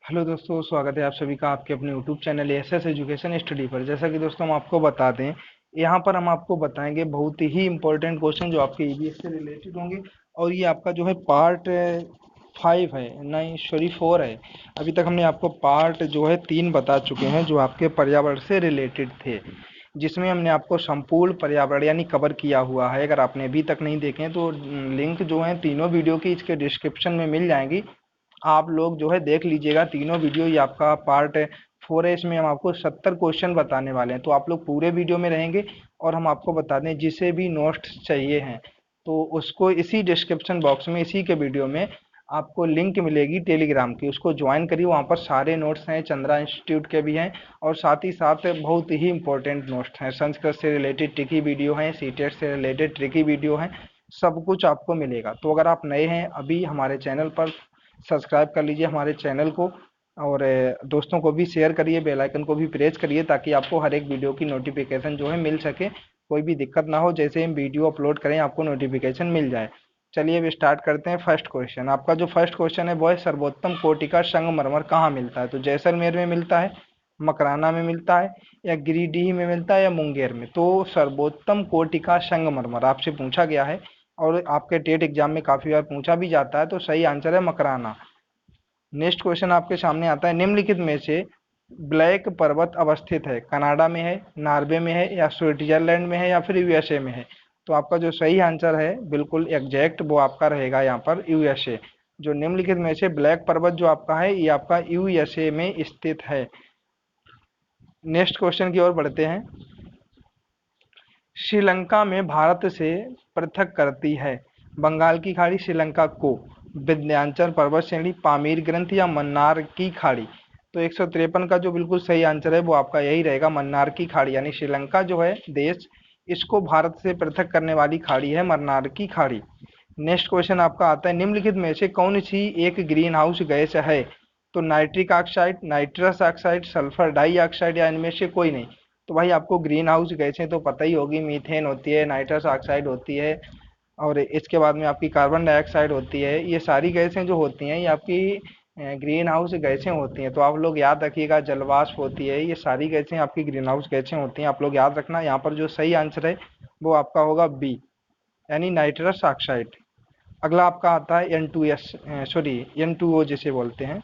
Hello दोस्तों, स्वागत है आप सभी का आपके अपने YouTube channel SS education study पर। जैसा कि दोस्तों हम आपको बता दें, यहाँ पर हम आपको बताएंगे बहुत ही इंपॉर्टेंट क्वेश्चन जो आपके ईवीएस से रिलेटेड होंगे। और ये आपका जो है पार्ट 5 है, नहीं सॉरी 4 है। अभी तक हमने आपको पार्ट जो है 3 बता चुके हैं जो आपके पर्यावरण से रिलेटेड थे, जिसमें हमने आपको संपूर्ण पर्यावरण यानी कवर किया हुआ है। अगर आपने अभी तक नहीं देखे तो लिंक जो है तीनों वीडियो की इसके डिस्क्रिप्शन में मिल जाएंगी, आप लोग जो है देख लीजिएगा तीनों वीडियो। ये आपका पार्ट 4 है, इसमें हम आपको 70 क्वेश्चन बताने वाले हैं, तो आप लोग पूरे वीडियो में रहेंगे। और हम आपको बता दें, जिसे भी नोट्स चाहिए हैं तो उसको इसी डिस्क्रिप्शन बॉक्स में, इसी के वीडियो में आपको लिंक मिलेगी टेलीग्राम की, उसको ज्वाइन करिए। वहाँ पर सारे नोट्स हैं, चंद्रा इंस्टीट्यूट के भी हैं, और साथ ही साथ बहुत ही इंपॉर्टेंट नोट्स हैं। संस्कृत से रिलेटेड ट्रिकी वीडियो हैं, सीटेट से रिलेटेड ट्रिकी वीडियो हैं, सब कुछ आपको मिलेगा। तो अगर आप नए हैं अभी हमारे चैनल पर, सब्सक्राइब कर लीजिए हमारे चैनल को, और दोस्तों को भी शेयर करिए, बेल आइकन को भी प्रेस करिए, ताकि आपको हर एक वीडियो की नोटिफिकेशन जो है मिल सके, कोई भी दिक्कत ना हो। जैसे हम वीडियो अपलोड करें आपको नोटिफिकेशन मिल जाए। चलिए अब स्टार्ट करते हैं। फर्स्ट क्वेश्चन, आपका जो फर्स्ट क्वेश्चन है वो है सर्वोत्तम कोटि का संगमरमर कहाँ मिलता है? तो जैसलमेर में मिलता है, मकराना में मिलता है, या गिरिडीह में मिलता है, या मुंगेर में? तो सर्वोत्तम कोटि का संगमरमर आपसे पूछा गया है, और आपके टेट एग्जाम में काफी बार पूछा भी जाता है, तो सही आंसर है मकराना। नेक्स्ट क्वेश्चन आपके सामने आता है, निम्नलिखित में से ब्लैक पर्वत अवस्थित है? कनाडा में है, नॉर्वे में है, या स्विट्जरलैंड में है, या फिर यूएसए में है? तो आपका जो सही आंसर है बिल्कुल एग्जैक्ट वो आपका रहेगा यहाँ पर यूएसए। जो निम्नलिखित में से ब्लैक पर्वत जो आपका है ये आपका यूएसए में स्थित है। नेक्स्ट क्वेश्चन की ओर बढ़ते हैं। श्रीलंका में भारत से पृथक करती है बंगाल की खाड़ी श्रीलंका को? विंध्याचल पर्वत श्रेणी, पामीर ग्रंथ, या मन्नार की खाड़ी? तो 153 का जो बिल्कुल सही आंसर है वो आपका यही रहेगा, मन्नार की खाड़ी। यानी श्रीलंका जो है देश, इसको भारत से पृथक करने वाली खाड़ी है मन्नार की खाड़ी। नेक्स्ट क्वेश्चन आपका आता है, निम्नलिखित में से कौन सी एक ग्रीन हाउस गैस है? तो nitric oxide, nitrous oxide, sulphur dioxide, या इनमें से कोई नहीं? तो भाई आपको ग्रीन हाउस गैसें तो पता ही होगी, मीथेन होती है, नाइट्रस ऑक्साइड होती है, और इसके बाद में आपकी कार्बन डाइऑक्साइड होती है। ये सारी गैसें जो होती हैं ये आपकी ग्रीन हाउस गैसें होती हैं। तो आप लोग याद रखिएगा, जलवाष्प होती है, ये सारी गैसें आपकी ग्रीन हाउस गैसें होती हैं, आप लोग याद रखना। यहाँ पर जो सही आंसर है वो आपका होगा बी, यानी नाइट्रस ऑक्साइड। अगला आपका आता है N2S, सॉरी N2O जिसे बोलते हैं।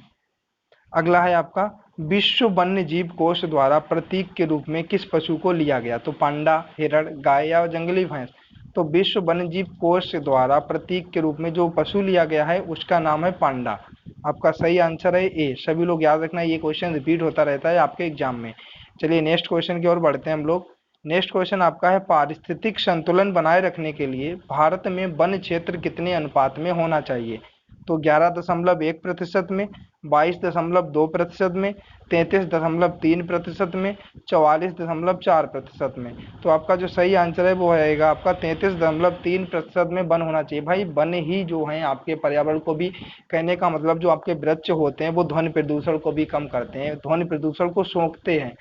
अगला है आपका, विश्व वन्य जीव कोष द्वारा प्रतीक के रूप में किस पशु को लिया गया? तो पांडा, हिरण, गाय, या जंगली भैंस? तो विश्व वन्य जीव कोष द्वारा प्रतीक के रूप में जो पशु लिया गया है उसका नाम है पांडा। आपका सही आंसर है ए। सभी लोग याद रखना, ये क्वेश्चन रिपीट होता रहता है आपके एग्जाम में। चलिए नेक्स्ट क्वेश्चन की ओर बढ़ते हैं हम लोग। नेक्स्ट क्वेश्चन आपका है, पारिस्थितिक संतुलन बनाए रखने के लिए भारत में वन क्षेत्र कितने अनुपात में होना चाहिए? तो 11.1% में, 22.2% में, 33.3% में, 44.4% में? तो आपका जो सही आंसर है वो रहेगा आपका 33.3% में वन होना चाहिए। भाई वन ही जो है आपके पर्यावरण को भी, कहने का मतलब जो आपके वृक्ष होते हैं वो ध्वनि प्रदूषण को भी कम करते हैं, ध्वनि प्रदूषण को सोखते हैं,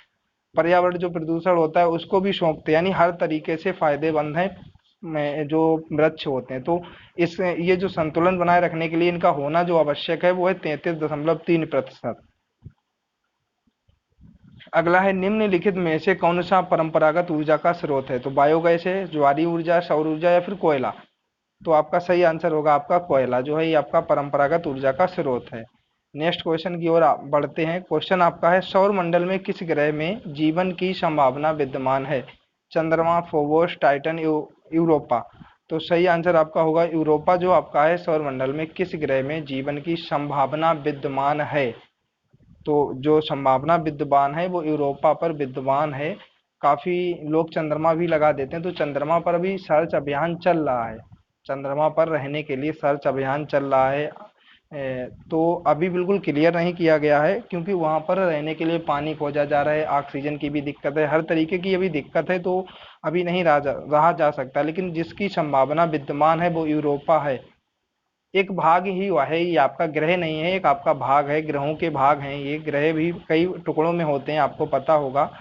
पर्यावरण जो प्रदूषण होता है उसको भी सोखते हैं, यानी हर तरीके से फायदेमंद है में जो वृक्ष होते हैं। तो इस ये जो संतुलन बनाए रखने के लिए इनका होना जो आवश्यक है वो है 33.3%। अगला है, निम्नलिखित में से कौन सा परंपरागत ऊर्जा का स्रोत है? तो बायोगैस है, ज्वारी ऊर्जा, सौर ऊर्जा, या फिर कोयला? तो आपका सही आंसर होगा आपका कोयला, जो है ये आपका परंपरागत ऊर्जा का स्रोत है। नेक्स्ट क्वेश्चन की ओर बढ़ते हैं। क्वेश्चन आपका है, सौर मंडल में किस ग्रह में जीवन की संभावना विद्यमान है? चंद्रमा, फोबोस, टाइटन, यूरोपा? तो सही आंसर आपका होगा यूरोपा, जो आपका है सौर मंडल में किस ग्रह में जीवन की संभावना विद्यमान है? तो जो संभावना विद्यमान है वो यूरोपा पर विद्यमान है। काफी लोग चंद्रमा भी लगा देते हैं, तो चंद्रमा पर भी सर्च अभियान चल रहा है, चंद्रमा पर रहने के लिए सर्च अभियान चल रहा है। तो अभी बिल्कुल क्लियर नहीं किया गया है, क्योंकि वहां पर रहने के लिए पानी खोजा जा रहा है, ऑक्सीजन की भी दिक्कत है, हर तरीके की अभी दिक्कत है, तो अभी नहीं रहा जा सकता। लेकिन जिसकी संभावना विद्यमान है वो यूरोपा है। एक भाग ही हुआ है, ये आपका ग्रह नहीं है, एक आपका भाग है, ग्रहों के भाग हैं ये। ग्रह भी कई टुकड़ों में होते हैं, आपको पता होगा।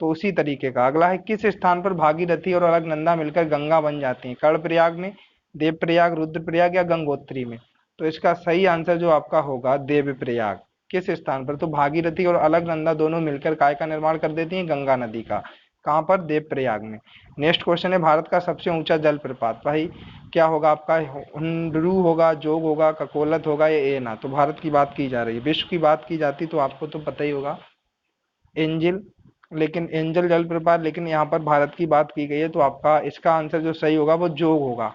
तो उसी तरीके का अगला है, किस स्थान पर भागीरथी और अलकनंदा मिलकर गंगा बन जाती हैं? कर्णप्रयाग में, देवप्रयाग, रुद्रप्रयाग, या गंगोत्री में? तो इसका सही आंसर जो आपका होगा देवप्रयाग। किस स्थान पर? तो भागीरथी और अलकनंदा दोनों मिलकर काय का निर्माण कर देती हैं? गंगा नदी का। कहाँ पर? देवप्रयाग में। नेक्स्ट क्वेश्चन है, भारत का सबसे ऊंचा जलप्रपात। भाई क्या होगा आपका? हुंडरू होगा, जोग होगा, ककोलत होगा या एना? तो भारत की बात की जा रही है, विश्व की बात की जाती तो आपको तो पता ही होगा एंजिल, लेकिन एंजल जलप्रपात, लेकिन यहाँ पर भारत की बात की गई है तो आपका इसका आंसर जो सही होगा वो जोग होगा।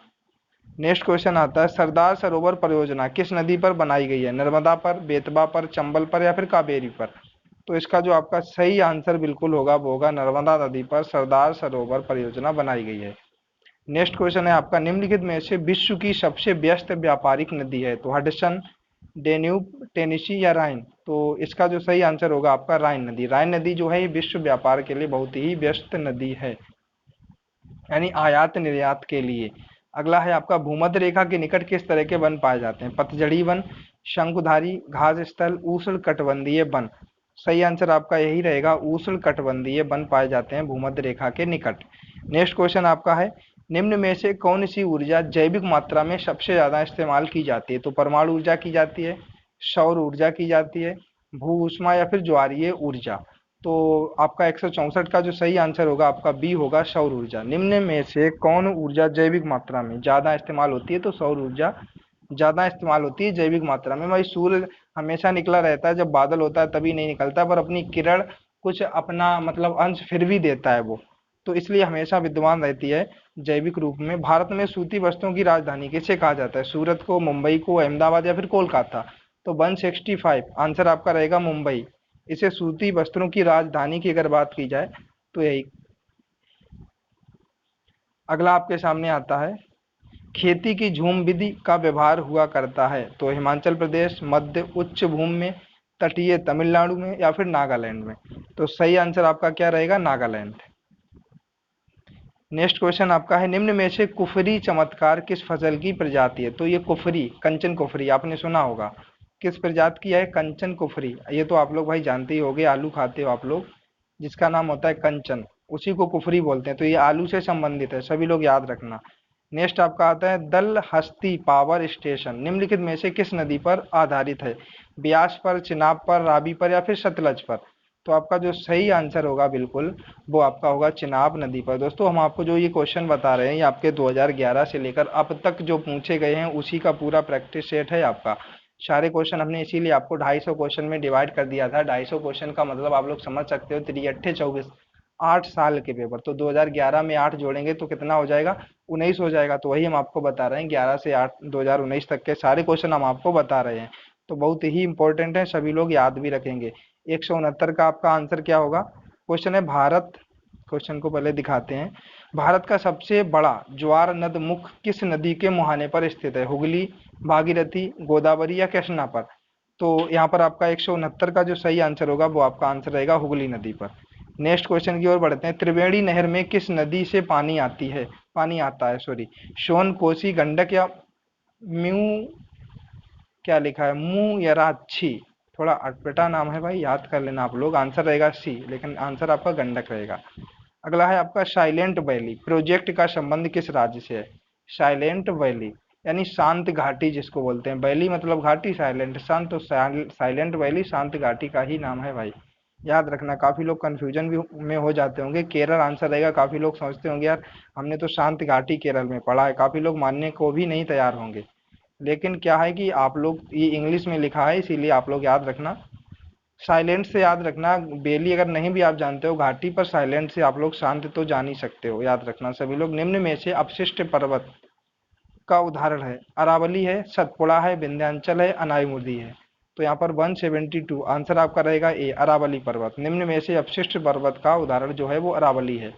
नेक्स्ट क्वेश्चन आता है, सरदार सरोवर परियोजना किस नदी पर बनाई गई है? नर्मदा पर, बेतवा पर, चंबल पर या फिर कावेरी पर? तो इसका जो आपका सही आंसर बिल्कुल होगा वो होगा नर्मदा नदी पर सरदार सरोवर परियोजना बनाई गई है। नेक्स्ट क्वेश्चन है आपका, निम्नलिखित में से विश्व की सबसे व्यस्त व्यापारिक नदी है? तो हडसन, डेन्यूब, टेनिसी या राइन? तो इसका जो सही आंसर होगा आपका राइन नदी। राइन नदी जो है ये विश्व व्यापार के लिए बहुत ही व्यस्त नदी है, यानी आयात निर्यात के लिए। अगला है आपका, भूमध्य रेखा के निकट किस तरह के वन पाए जाते हैं? पतझड़ी वन, शंकुधारी, घास स्थल, उष्ण कटिबंधीय वन? सही आंसर आपका यही रहेगा, उष्ण कटिबंधीय वन पाए जाते हैं भूमध्य रेखा के निकट। नेक्स्ट क्वेश्चन आपका है, निम्न में से कौन सी ऊर्जा जैविक मात्रा में सबसे ज्यादा इस्तेमाल की जाती है? तो परमाणु ऊर्जा की जाती है, सौर ऊर्जा की जाती है, भू ऊष्मा या फिर ज्वारीय ऊर्जा? तो आपका 164 का जो सही आंसर होगा आपका बी होगा, सौर ऊर्जा। निम्न में से कौन ऊर्जा जैविक मात्रा में ज्यादा इस्तेमाल होती है? तो सौर ऊर्जा ज्यादा इस्तेमाल होती है जैविक मात्रा में। भाई सूर्य हमेशा निकला रहता है, जब बादल होता है तभी नहीं निकलता, पर अपनी किरण कुछ अपना मतलब अंश फिर भी देता है वो, तो इसलिए हमेशा विद्यमान रहती है जैविक रूप में। भारत में सूती वस्त्रों की राजधानी किसे कहा जाता है? सूरत को, मुंबई को, अहमदाबाद या फिर कोलकाता? तो 165 आंसर आपका रहेगा मुंबई। इसे सूती वस्त्रों की राजधानी की अगर बात की जाए तो यही। अगला आपके सामने आता है, खेती की झूम विधि का व्यवहार हुआ करता है? तो हिमाचल प्रदेश, मध्य उच्च भूमि में, तटीय तमिलनाडु में या फिर नागालैंड में? तो सही आंसर आपका क्या रहेगा? नागालैंड। नेक्स्ट क्वेश्चन आपका है, निम्न में से कुफरी चमत्कार किस फसल की प्रजाति है? तो ये कुफरी, कंचन कुफरी आपने सुना होगा, किस प्रजाति की है? कंचन कुफरी। ये तो आप लोग भाई जानते ही होंगे, आलू खाते हो आप लोग, जिसका नाम होता है कंचन, उसी को कुफरी बोलते हैं। तो ये आलू से संबंधित है, सभी लोग याद रखना। नेक्स्ट आपका आता है, दल हस्ती पावर स्टेशन निम्नलिखित में से किस नदी पर आधारित है? ब्यास पर, चिनाब पर, रावी पर या फिर सतलज पर? तो आपका जो सही आंसर होगा बिल्कुल वो आपका होगा चिनाब नदी पर। दोस्तों हम आपको जो ये क्वेश्चन बता रहे हैं ये आपके 2011 से लेकर अब तक जो पूछे गए हैं उसी का पूरा प्रैक्टिस सेट है आपका। सारे क्वेश्चन हमने इसीलिए आपको 250 क्वेश्चन में डिवाइड कर दिया था। 250 क्वेश्चन का मतलब आप लोग समझ सकते हो, 3 अट्ठे 24, 8 साल के पेपर। तो 2011 में 8 जोड़ेंगे तो कितना हो जाएगा? 19 हो जाएगा। तो वही हम आपको बता रहे हैं, 11 से 8 2019 तक के सारे क्वेश्चन हम आपको बता रहे हैं। तो बहुत ही इंपॉर्टेंट है, सभी लोग याद भी रखेंगे। 169 का आपका आंसर क्या होगा? क्वेश्चन है, भारत, क्वेश्चन को पहले दिखाते हैं, भारत का सबसे बड़ा ज्वार नद मुख किस नदी के मुहाने पर स्थित है? हुगली, भागीरथी, गोदावरी या कृष्णा पर? तो यहाँ पर आपका 169 का जो सही आंसर होगा वो आपका आंसर रहेगा हुगली नदी पर। नेक्स्ट क्वेश्चन की ओर बढ़ते हैं, त्रिवेणी नहर में किस नदी से पानी आती है, पानी आता है सॉरी? सोन, कोसी, गंडक या म्यू, क्या लिखा है, मुयराच्छी? थोड़ा अटपटा नाम है भाई, याद कर लेना आप लोग। आंसर रहेगा सी, लेकिन आंसर आपका गंडक रहेगा। अगला है आपका, साइलेंट वैली प्रोजेक्ट का संबंध किस राज्य से है? साइलेंट वैली यानी शांत घाटी जिसको बोलते हैं, वैली मतलब घाटी, साइलेंट शांत, तो साइलेंट वैली शांत घाटी का ही नाम है भाई, याद रखना। काफी लोग कंफ्यूजन भी में हो जाते होंगे, केरल आंसर रहेगा। काफी लोग सोचते होंगे यार हमने तो शांत घाटी केरल में पढ़ा है, काफी लोग मानने को भी नहीं तैयार होंगे, लेकिन क्या है कि आप लोग, ये इंग्लिश में लिखा है इसीलिए आप लोग याद रखना। साइलेंट से याद रखना, बेली अगर नहीं भी आप जानते हो घाटी, पर साइलेंट से आप लोग शांत तो जान ही सकते हो, याद रखना सभी लोग। निम्न में से अपशिष्ट पर्वत का उदाहरण है? अरावली है, सतपुड़ा है, विंध्याचल है, अनाईमुदी है? तो यहाँ पर 172 आंसर आपका रहेगा ए, अरावली पर्वत। निम्न में से अपशिष्ट पर्वत का उदाहरण जो है वो अरावली है।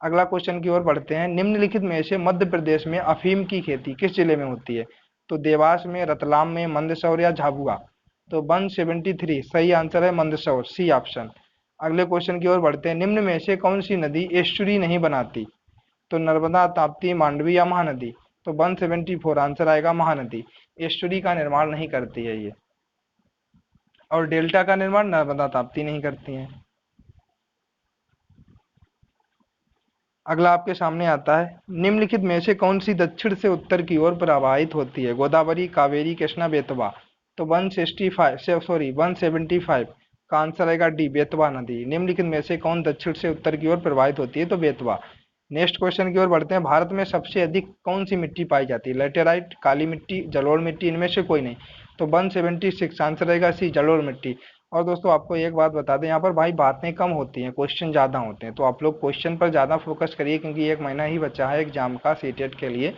अगला क्वेश्चन की ओर बढ़ते हैं, निम्नलिखित में से मध्य प्रदेश में अफीम की खेती किस जिले में होती है? तो देवास में, रतलाम में, मंदसौर या झाबुआ? तो 173 सही आंसर है मंदसौर, सी ऑप्शन। अगले क्वेश्चन की ओर बढ़ते हैं, निम्न में से कौन सी नदी एस्चुरी नहीं बनाती? तो नर्मदा, ताप्ती, मांडवी या महानदी? तो 174 आंसर आएगा महानदी। एस्चुरी का निर्माण नहीं करती है ये, और डेल्टा का निर्माण नर्मदा ताप्ती नहीं करती हैं। अगला आपके सामने आता है, निम्नलिखित में से कौन सी दक्षिण से उत्तर की ओर प्रवाहित होती है? गोदावरी, कावेरी, कृष्णा, बेतवा? तो 175 का आंसर आएगा डी, बेतवा नदी। निम्नलिखित में से कौन दक्षिण से उत्तर की ओर प्रवाहित होती है? तो बेतवा। नेक्स्ट क्वेश्चन की ओर बढ़ते हैं। भारत में सबसे अधिक कौन सी मिट्टी पाई जाती है? लेटेराइट, काली मिट्टी, जलोढ़ मिट्टी, इनमें से कोई नहीं। तो 176 आंसर रहेगा सी, जलोढ़ मिट्टी। और दोस्तों आपको एक बात बता दें, यहाँ पर भाई बातें कम होती हैं, क्वेश्चन ज़्यादा होते हैं, तो आप लोग क्वेश्चन पर ज़्यादा फोकस करिए, क्योंकि 1 महीना ही बचा है एग्जाम का, सीटेट के लिए।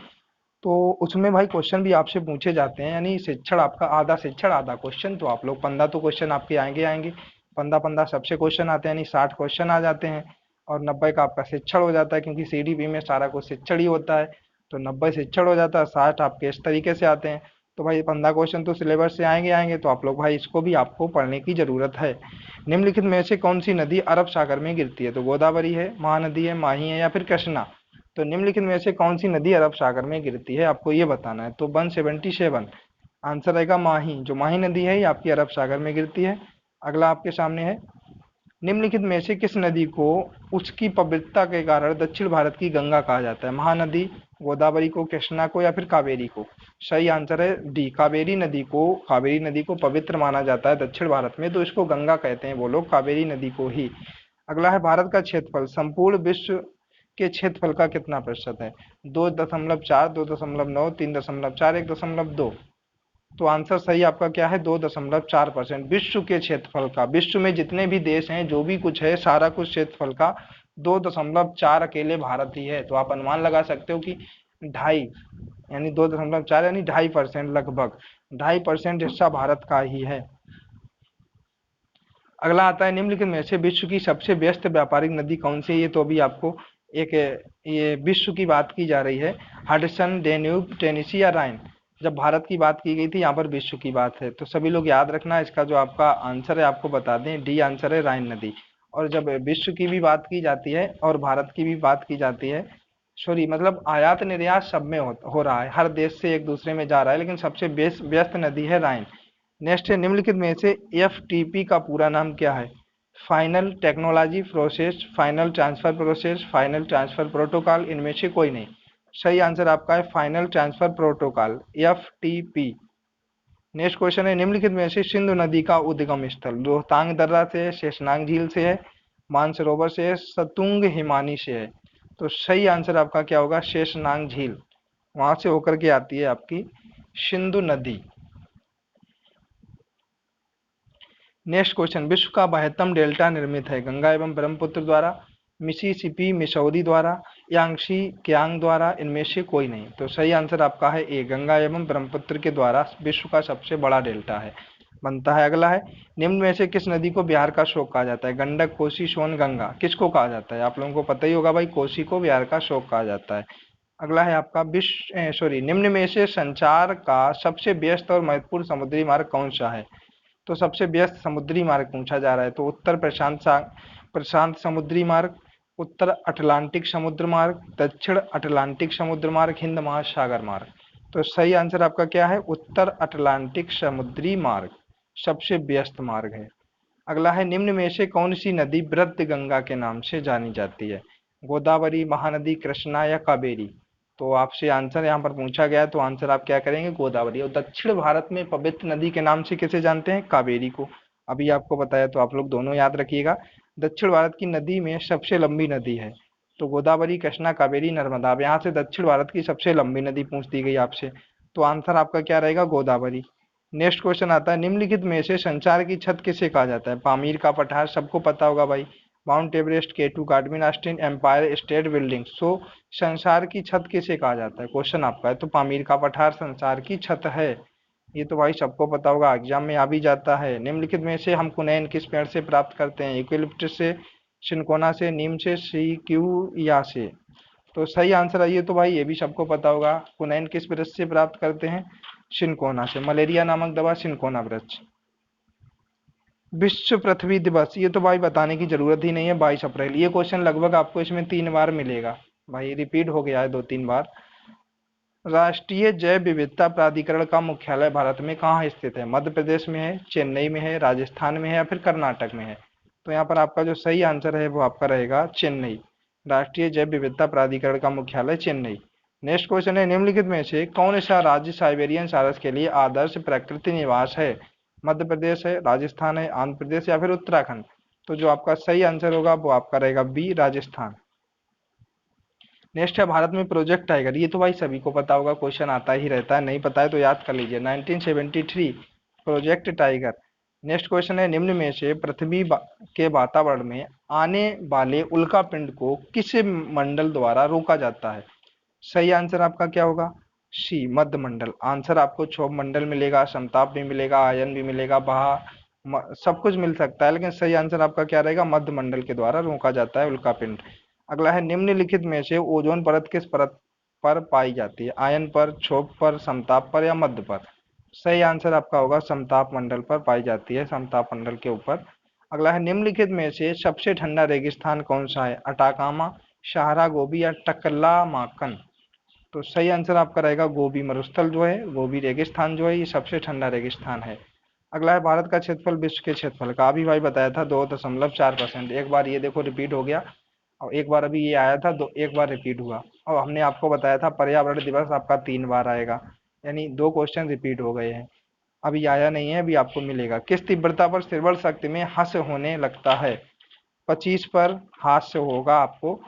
तो उसमें भाई क्वेश्चन भी आपसे पूछे जाते हैं, यानी शिक्षण आपका आधा शिक्षण आधा क्वेश्चन। तो आप लोग 15 तो क्वेश्चन आपके आएंगे आएंगे, 15 सबसे क्वेश्चन आते हैं, यानी 60 क्वेश्चन आ जाते हैं। और 90 का आपका शिक्षण हो जाता है, क्योंकि सीडीपी में सारा कुछ शिक्षण ही होता है। तो 90 शिक्षण हो जाता है, 60 आपके इस तरीके से आते हैं। तो भाई 15 क्वेश्चन तो सिलेबस से आएंगे आएंगे, तो आप लोग भाई इसको भी आपको पढ़ने की जरूरत है। निम्नलिखित में से कौन सी नदी अरब सागर में गिरती है? तो गोदावरी है, महानदी है, माही है, या फिर कृष्णा। तो निम्नलिखित में से कौन सी नदी अरब सागर में गिरती है, आपको ये बताना है। तो 177 आंसर रहेगा माही। जो माही नदी है ये आपकी अरब सागर में गिरती है। अगला आपके सामने है, निम्नलिखित में से किस नदी को उसकी पवित्रता के कारण दक्षिण भारत की गंगा कहा जाता है? महानदी, गोदावरी को, कृष्णा को, या फिर कावेरी को। सही आंसर है डी, कावेरी नदी को पवित्र माना जाता है दक्षिण भारत में, तो इसको गंगा कहते हैं वो लोग, कावेरी नदी को ही। अगला है, भारत का क्षेत्रफल संपूर्ण विश्व के क्षेत्रफल का कितना प्रतिशत है? 2.4, 2.9, 3.4, 1.2। तो आंसर सही आपका क्या है? 2.4%। विश्व के क्षेत्रफल का, विश्व में जितने भी देश हैं, जो भी कुछ है, सारा कुछ क्षेत्रफल का 2.4 अकेले भारत ही है। तो आप अनुमान लगा सकते हो कि 2.5, यानी 2.4 यानी 2.5%, लगभग 2.5% हिस्सा भारत का ही है। अगला आता है, निम्नलिखित में से विश्व की सबसे व्यस्त व्यापारिक नदी कौन सी है? ये तो अभी आपको एक, ये विश्व की बात की जा रही है, हडसन, डेन्यूब, टेनिसी या राइन। जब भारत की बात की गई थी, यहाँ पर विश्व की बात है, तो सभी लोग याद रखना। इसका जो आपका आंसर है आपको बता दें, डी आंसर है, राइन नदी। और जब विश्व की भी बात की जाती है और भारत की भी बात की जाती है, सॉरी मतलब आयात निर्यात सब में हो रहा है, हर देश से एक दूसरे में जा रहा है, लेकिन सबसे व्यस्त नदी है राइन। नेक्स्ट है, निम्नलिखित में से एफटीपी का पूरा नाम क्या है? Final technology process, final transfer process, final transfer protocol, इनमें से कोई नहीं। सही आंसर आपका है final transfer protocol, FTP. Next question है, निम्नलिखित में से सिंधु नदी का उद्गम स्थल रोहतांग दर्रा से है, शेषनाग झील से है, मानसरोवर से है, सतुंग हिमानी से है। तो सही आंसर आपका क्या होगा? शेषनाग झील, वहां से होकर के आती है आपकी सिंधु नदी। नेक्स्ट क्वेश्चन, विश्व का बृहत्तम डेल्टा निर्मित है गंगा एवं ब्रह्मपुत्र द्वारा, मिसिसिपी मिसौरी द्वारा, यांगशी कियांग द्वारा, इनमें से कोई नहीं। तो सही आंसर आपका है ए, गंगा एवं ब्रह्मपुत्र के द्वारा विश्व का सबसे बड़ा डेल्टा है, बनता है। अगला है, निम्न में से किस नदी को बिहार का शोक कहा जाता है? गंडक, कोसी, सोन, गंगा। किसको कहा जाता है? आप लोगों को पता ही होगा भाई, कोसी को बिहार का शोक कहा जाता है। अगला है आपका, निम्न में से संचार का सबसे व्यस्त और महत्वपूर्ण समुद्री मार्ग कौन सा है? तो सबसे व्यस्त समुद्री मार्ग पूछा जा रहा है, तो उत्तर प्रशांत समुद्री मार्ग, उत्तर अटलांटिक समुद्र मार्ग, दक्षिण अटलांटिक समुद्र मार्ग, हिंद महासागर मार्ग। तो सही आंसर आपका क्या है? उत्तर अटलांटिक समुद्री मार्ग सबसे व्यस्त मार्ग है। अगला है, निम्न में से कौन सी नदी वृद्ध गंगा के नाम से जानी जाती है? गोदावरी, महानदी, कृष्णा या कावेरी। तो आपसे आंसर यहाँ पर पूछा गया है, तो आंसर आप क्या करेंगे? गोदावरी। और दक्षिण भारत में पवित्र नदी के नाम से किसे जानते हैं? कावेरी को। अभी आपको बताया, तो आप लोग दोनों याद रखिएगा। दक्षिण भारत की नदी में सबसे लंबी नदी है, तो गोदावरी, कृष्णा, कावेरी, नर्मदा। अब यहाँ से दक्षिण भारत की सबसे लंबी नदी पूछ दी गई आपसे, तो आंसर आपका क्या रहेगा? गोदावरी। नेक्स्ट क्वेश्चन आता है, निम्नलिखित में से संचार की छत किसे कहा जाता है? पामीर का पठार, सबको पता होगा भाई, Mount Everest, K two, Godwin Austen, Empire State Building. So संसार की छत किसे कहा जाता है? क्वेश्चन आपका है, तो पामीर का पठार संसार की छत है। ये तो भाई सबको पता होगा, एग्जाम में आ भी जाता है। निम्नलिखित में से हम कुनैन किस पेड़ से प्राप्त करते हैं? यूकेलिप्टस से, सिनकोना से, नीम से, सिक्यूया से। तो सही आंसर है ये, तो भाई ये भी सबको पता होगा, कुनैन किस वृक्ष से प्राप्त करते हैं? सिनकोना से। मलेरिया नामक दवा सिनकोना वृक्ष। विश्व पृथ्वी दिवस, ये तो भाई बताने की जरूरत ही नहीं है, 22 अप्रैल। ये क्वेश्चन लगभग आपको इसमें 3 बार मिलेगा भाई, रिपीट हो गया है 2-3 बार। राष्ट्रीय जैव विविधता प्राधिकरण का मुख्यालय भारत में कहाँ स्थित है? मध्य प्रदेश में है, चेन्नई में है, राजस्थान में है, या फिर कर्नाटक में है। तो यहाँ पर आपका जो सही आंसर है वो आपका रहेगा चेन्नई। राष्ट्रीय जैव विविधता प्राधिकरण का मुख्यालय चेन्नई। नेक्स्ट क्वेश्चन है, निम्नलिखित में से कौन सा राज्य साइबेरियन सारस के लिए आदर्श प्रकृति निवास है? मध्य प्रदेश है, राजस्थान है, आंध्र प्रदेश या फिर उत्तराखंड? तो जो आपका सही आंसर होगा वो आपका रहेगा बी, राजस्थान। नेक्स्ट है, भारत में प्रोजेक्ट टाइगर, ये तो भाई सभी को पता होगा, क्वेश्चन आता ही रहता है, नहीं पता है तो याद कर लीजिए, 1973 प्रोजेक्ट टाइगर। नेक्स्ट क्वेश्चन है, निम्न में से पृथ्वी के वातावरण में आने वाले उल्कापिंड को किस मंडल द्वारा रोका जाता है? सही आंसर आपका क्या होगा? सी, मध्य मंडल। आंसर आपको क्षोभ मंडल मिलेगा, समताप भी मिलेगा, आयन भी मिलेगा, सब कुछ मिल सकता है, लेकिन सही आंसर आपका क्या रहेगा? मध्य मंडल के द्वारा रोका जाता है उल्कापिंड। अगला है, निम्नलिखित में से ओजोन परत किस परत पर पाई जाती है? आयन पर, क्षोभ पर, समताप पर या मध्य पर? सही आंसर आपका होगा समताप मंडल पर पाई जाती है, समताप मंडल के ऊपर। अगला है, निम्नलिखित में से सबसे ठंडा रेगिस्तान कौन सा है? अटाकामा, सहारा गोबी या टकलामाकन? तो सही आंसर आपका रहेगा गोबी मरुस्थल जो है, गोबी रेगिस्तान जो है, ये सबसे ठंडा रेगिस्तान है। अगला है, भारत का क्षेत्रफल विश्व के क्षेत्रफल का, अभी भाई बताया था 2.4%। एक बार ये देखो रिपीट हो गया, और एक बार अभी ये आया था, दो एक बार रिपीट हुआ। और हमने आपको बताया था पर्यावरण दिवस आपका 3 बार आएगा, यानी 2 क्वेश्चन रिपीट हो गए हैं। अभी आया नहीं है, अभी आपको मिलेगा। किस तीव्रता पर श्रवण शक्ति में ह्रास होने लगता है? 25 पर ह्रास होगा आपको,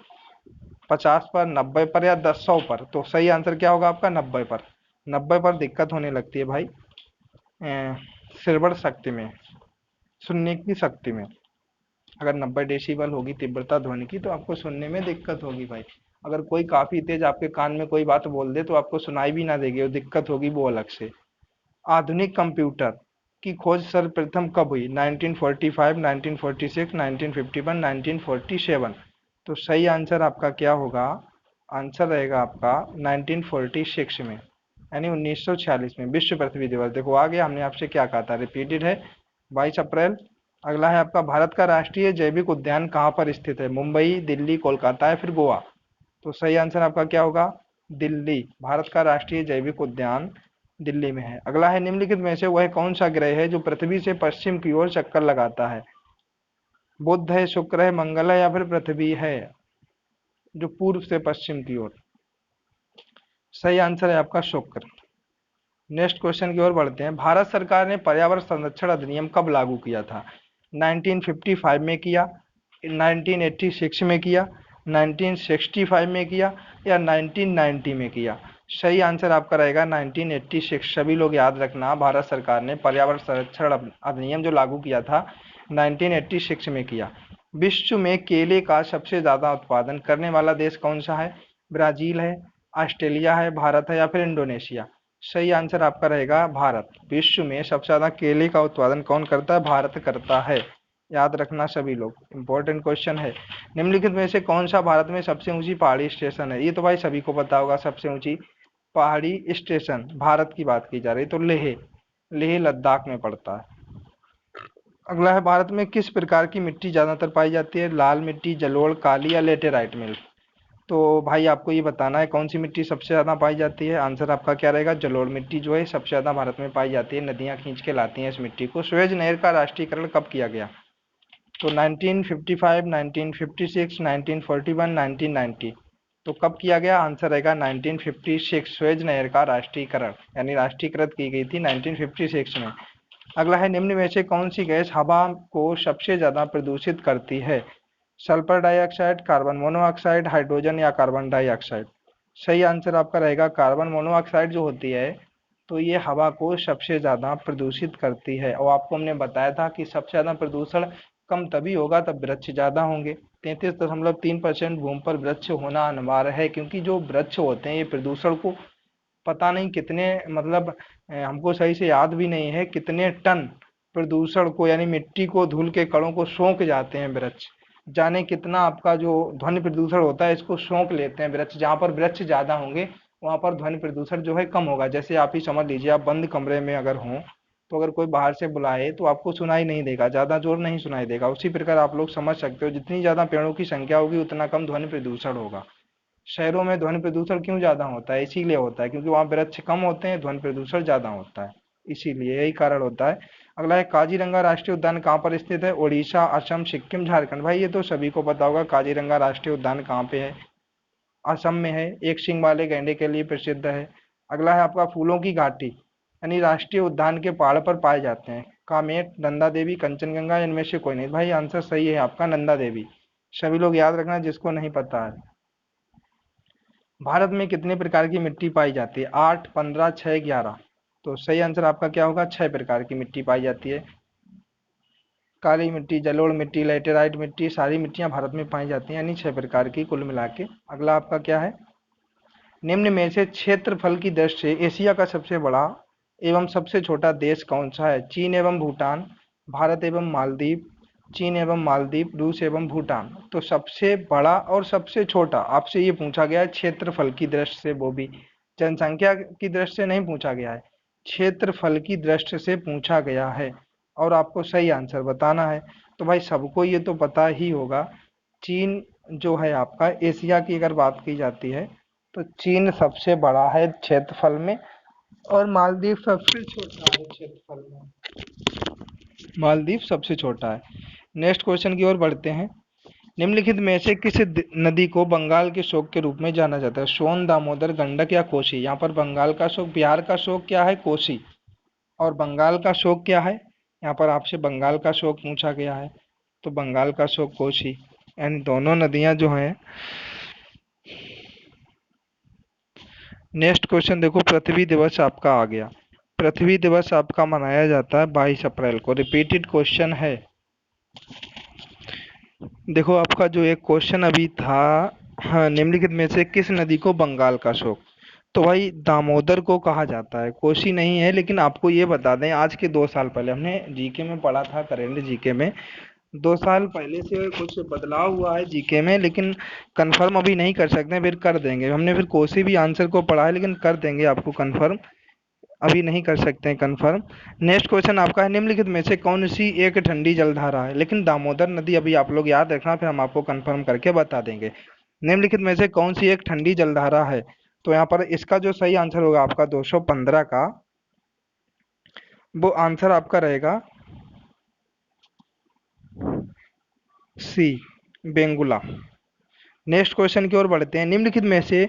50 पर, 90 पर या 100 पर? तो सही आंसर क्या होगा आपका? 90 पर। 90 पर दिक्कत होने लगती है भाई श्रवण शक्ति में, सुनने की शक्ति में। अगर 90 डेसिबल होगी तीव्रता ध्वनि की तो आपको सुनने में दिक्कत होगी भाई। अगर कोई काफी तेज आपके कान में कोई बात बोल दे तो आपको सुनाई भी ना देगी, वो दिक्कत होगी वो अलग से। आधुनिक कंप्यूटर की खोज सर्वप्रथम कब हुई? 1945, 1946, 1951, 1947? तो सही आंसर आपका क्या होगा? आंसर रहेगा आपका 1946 में, यानी 1946 में विश्व पृथ्वी दिवस। देखो आ गया, हमने आपसे क्या कहा था, रिपीटेड है, 22 अप्रैल। अगला है आपका, भारत का राष्ट्रीय जैविक उद्यान कहाँ पर स्थित है? मुंबई, दिल्ली, कोलकाता या फिर गोवा? तो सही आंसर आपका क्या होगा? दिल्ली। भारत का राष्ट्रीय जैविक उद्यान दिल्ली में है। अगला है, निम्नलिखित में से वह कौन सा ग्रह है जो पृथ्वी से पश्चिम की ओर चक्कर लगाता है? बुध है, शुक्र है, मंगल है या फिर पृथ्वी है, जो पूर्व से पश्चिम की ओर? सही आंसर है आपका शुक्र। नेक्स्ट क्वेश्चन की ओर बढ़ते हैं। भारत सरकार ने पर्यावरण संरक्षण अधिनियम कब लागू किया था? 1955 में किया, 1986 में किया, 1965 में किया या 1990 में किया? सही आंसर आपका रहेगा 1986। सभी लोग याद रखना, भारत सरकार ने पर्यावरण संरक्षण अधिनियम जो लागू किया था 1986 में किया। विश्व में केले का सबसे ज्यादा उत्पादन करने वाला देश कौन सा है? ब्राजील है, ऑस्ट्रेलिया है, भारत है या फिर इंडोनेशिया? सही आंसर आपका रहेगा भारत। विश्व में सबसे ज्यादा केले का उत्पादन कौन करता है? भारत करता है, याद रखना सभी लोग, इंपॉर्टेंट क्वेश्चन है। निम्नलिखित में से कौन सा भारत में सबसे ऊंची पहाड़ी स्टेशन है? ये तो भाई सभी को पता होगा, सबसे ऊंची पहाड़ी स्टेशन भारत की बात की जा रही, तो लेह, लेह लद्दाख में पड़ता है। अगला है, भारत में किस प्रकार की मिट्टी ज्यादातर पाई जाती है? लाल मिट्टी, जलोढ़, काली या लेटेराइट मिल्क? तो भाई आपको ये बताना है कौन सी मिट्टी सबसे ज्यादा पाई जाती है। आंसर आपका क्या रहेगा? जलोढ़ मिट्टी जो है सबसे ज्यादा भारत में पाई जाती है, नदियां खींच के लाती हैं इस मिट्टी को। सुएज नहर का राष्ट्रीयकरण कब किया गया? तो 1955, 1956, 1941, 1990? तो कब किया गया? आंसर रहेगा 1956। सुएज नहर का राष्ट्रीयकरण यानी राष्ट्रीयकृत की गई थी 1956 में। अगला है, निम्न में से कौन सी गैस हवा को सबसे ज्यादा प्रदूषित करती है? Sulphur dioxide, carbon monoxide, hydrogen या कार्बन डाइऑक्साइड? सही आंसर आपका रहेगा कार्बन मोनोऑक्साइड जो होती है, तो ये हवा को सबसे ज्यादा प्रदूषित करती है। और आपको हमने बताया था कि सबसे ज्यादा प्रदूषण कम तभी होगा तब वृक्ष ज्यादा होंगे। 33.3% भूमि पर वृक्ष होना अनिवार्य है, क्योंकि जो वृक्ष होते हैं ये प्रदूषण को पता नहीं कितने, मतलब हमको सही से याद भी नहीं है कितने टन प्रदूषण को, यानी मिट्टी को, धूल के कणों को सोख जाते हैं वृक्ष। जाने कितना आपका जो ध्वनि प्रदूषण होता है इसको सोख लेते हैं वृक्ष। जहाँ पर वृक्ष ज्यादा होंगे वहां पर ध्वनि प्रदूषण जो है कम होगा। जैसे आप ही समझ लीजिए, आप बंद कमरे में अगर हों तो अगर कोई बाहर से बुलाए तो आपको सुनाई नहीं देगा, ज्यादा जोर नहीं सुनाई देगा। उसी प्रकार आप लोग समझ सकते हो, जितनी ज्यादा पेड़ों की संख्या होगी उतना कम ध्वनि प्रदूषण होगा। शहरों में ध्वनि प्रदूषण क्यों ज्यादा होता है? इसीलिए होता है क्योंकि वहाँ वृक्ष कम होते हैं, ध्वनि प्रदूषण ज्यादा होता है, इसीलिए यही कारण होता है। अगला है, काजीरंगा राष्ट्रीय उद्यान कहाँ पर स्थित है? ओडिशा, असम, सिक्किम, झारखंड? भाई ये तो सभी को पता होगा, काजीरंगा राष्ट्रीय उद्यान कहाँ पे है? असम में है, एक सींग वाले गैंडे के लिए प्रसिद्ध है। अगला है आपका फूलों की घाटी, यानी राष्ट्रीय उद्यान के पहाड़ पर पाए जाते हैं। कामेट, नंदा देवी, कंचनजंगा, इनमें से कोई नहीं। भाई आंसर सही है आपका नंदा देवी। सभी लोग याद रखना जिसको नहीं पता है। भारत में कितने प्रकार की मिट्टी पाई जाती है? 8, 15, 6, 11। तो सही आंसर आपका क्या होगा? 6 प्रकार की मिट्टी पाई जाती है। काली मिट्टी, जलोढ़ मिट्टी, लैटेराइट मिट्टी, सारी मिट्टियां भारत में पाई जाती हैं, यानी 6 प्रकार की कुल मिला के। अगला आपका क्या है? निम्न में से क्षेत्रफल की दृष्टि से एशिया का सबसे बड़ा एवं सबसे छोटा देश कौन सा है? चीन एवं भूटान, भारत एवं मालदीव, चीन एवं मालदीव, रूस एवं भूटान। तो सबसे बड़ा और सबसे छोटा आपसे ये पूछा गया है क्षेत्रफल की दृष्टि से, वो भी जनसंख्या की दृष्टि से नहीं पूछा गया है, क्षेत्रफल की दृष्टि से पूछा गया है और आपको सही आंसर बताना है। तो भाई सबको ये तो पता ही होगा, चीन जो है आपका, एशिया की अगर बात की जाती है तो चीन सबसे बड़ा है क्षेत्रफल में और मालदीव सबसे छोटा है क्षेत्रफल में। मालदीव सबसे छोटा है। नेक्स्ट क्वेश्चन की ओर बढ़ते हैं। निम्नलिखित में से किस नदी को बंगाल के शोक के रूप में जाना जाता है? सोन, दामोदर, गंडक या कोसी? यहाँ पर बंगाल का शोक, बिहार का शोक क्या है? कोसी। और बंगाल का शोक क्या है? यहाँ पर आपसे बंगाल का शोक पूछा गया है, तो बंगाल का शोक कोसी। यानी दोनों नदियां जो हैं। नेक्स्ट क्वेश्चन देखो, पृथ्वी दिवस आपका आ गया। पृथ्वी दिवस आपका मनाया जाता है 22 अप्रैल को। रिपीटेड क्वेश्चन है। देखो आपका जो एक क्वेश्चन अभी था, हाँ, निम्नलिखित में से किस नदी को बंगाल का शोक? तो भाई दामोदर को कहा जाता है, कोसी नहीं है। लेकिन आपको ये बता दें, आज के 2 साल पहले हमने जीके में पढ़ा था, करेंट जीके में 2 साल पहले से कुछ बदलाव हुआ है जीके में, लेकिन कंफर्म अभी नहीं कर सकते, फिर कर देंगे। हमने फिर कोसी भी आंसर को पढ़ा है, लेकिन कर देंगे आपको कंफर्म, अभी नहीं कर सकते हैं कंफर्म। नेक्स्ट क्वेश्चन आपका है, निम्नलिखित में से कौन सी एक ठंडी जलधारा है? लेकिन दामोदर नदी अभी आप लोग याद रखना, फिर हम आपको कंफर्म करके बता देंगे। निम्नलिखित में से कौन सी एक ठंडी जलधारा है? तो यहाँ पर इसका जो सही आंसर होगा आपका 215 का, वो आंसर आपका रहेगा सी, बेंगुला। नेक्स्ट क्वेश्चन की ओर बढ़ते हैं। निम्नलिखित में से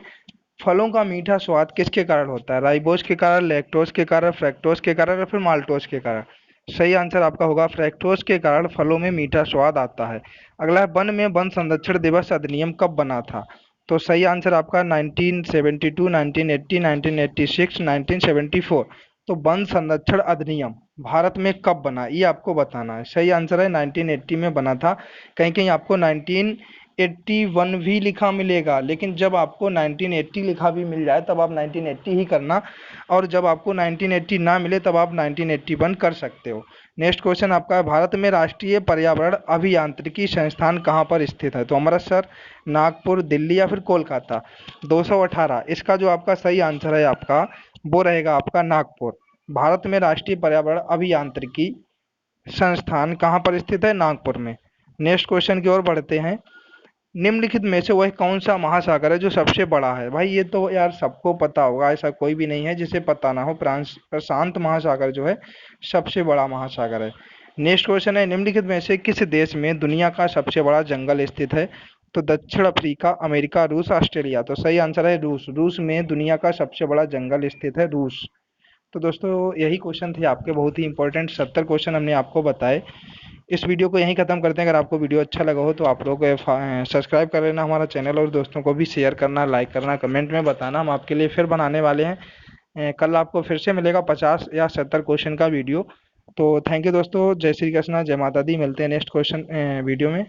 फलों का मीठा स्वाद किसके कारण होता है? राइबोज के कारण, लैक्टोज के कारण, फ्रैक्टोज के कारण या फिर माल्टोज के कारण? सही आंसर आपका होगा फ्रैक्टोज के कारण फलों में मीठा स्वाद आता है। अगला है, वन में वन संरक्षण दिवस अधिनियम कब बना था? तो सही आंसर आपका 1972, 1980, 1986, 1974। तो वन संरक्षण अधिनियम भारत में कब बना, ये आपको बताना है। सही आंसर है 1980 में बना था। कहीं कहीं आपको 1981 भी लिखा मिलेगा, लेकिन जब आपको 1980 लिखा भी मिल जाए तब आप 1980 ही करना, और जब आपको 1980 ना मिले तब आप 1981 कर सकते हो। नेक्स्ट क्वेश्चन आपका है, भारत में राष्ट्रीय पर्यावरण अभियांत्रिकी संस्थान कहाँ पर स्थित है? तो अमृतसर, नागपुर, दिल्ली या फिर कोलकाता? 218, इसका जो आपका सही आंसर है आपका, वो रहेगा आपका नागपुर। भारत में राष्ट्रीय पर्यावरण अभियांत्रिकी संस्थान कहाँ पर स्थित है? नागपुर में। नेक्स्ट क्वेश्चन की ओर बढ़ते हैं। निम्नलिखित में से वह कौन सा महासागर है जो सबसे बड़ा है? भाई ये तो यार सबको पता होगा, ऐसा कोई भी नहीं है जिसे पता ना हो। प्रशांत महासागर जो है सबसे बड़ा महासागर है। नेक्स्ट क्वेश्चन है, निम्नलिखित में से किस देश में दुनिया का सबसे बड़ा जंगल स्थित है? तो दक्षिण अफ्रीका, अमेरिका, रूस, ऑस्ट्रेलिया? तो सही आंसर है रूस। रूस में दुनिया का सबसे बड़ा जंगल स्थित है, रूस। तो दोस्तों यही क्वेश्चन थे आपके, बहुत ही इंपॉर्टेंट 70 क्वेश्चन हमने आपको बताए। इस वीडियो को यहीं खत्म करते हैं। अगर आपको वीडियो अच्छा लगा हो तो आप लोग सब्सक्राइब कर लेना हमारा चैनल, और दोस्तों को भी शेयर करना, लाइक करना, कमेंट में बताना। हम आपके लिए फिर बनाने वाले हैं। कल आपको फिर से मिलेगा 50 या 70 क्वेश्चन का वीडियो। तो थैंक यू दोस्तों, जय श्री कृष्णा, जय माता दी। मिलते हैं नेक्स्ट क्वेश्चन वीडियो में।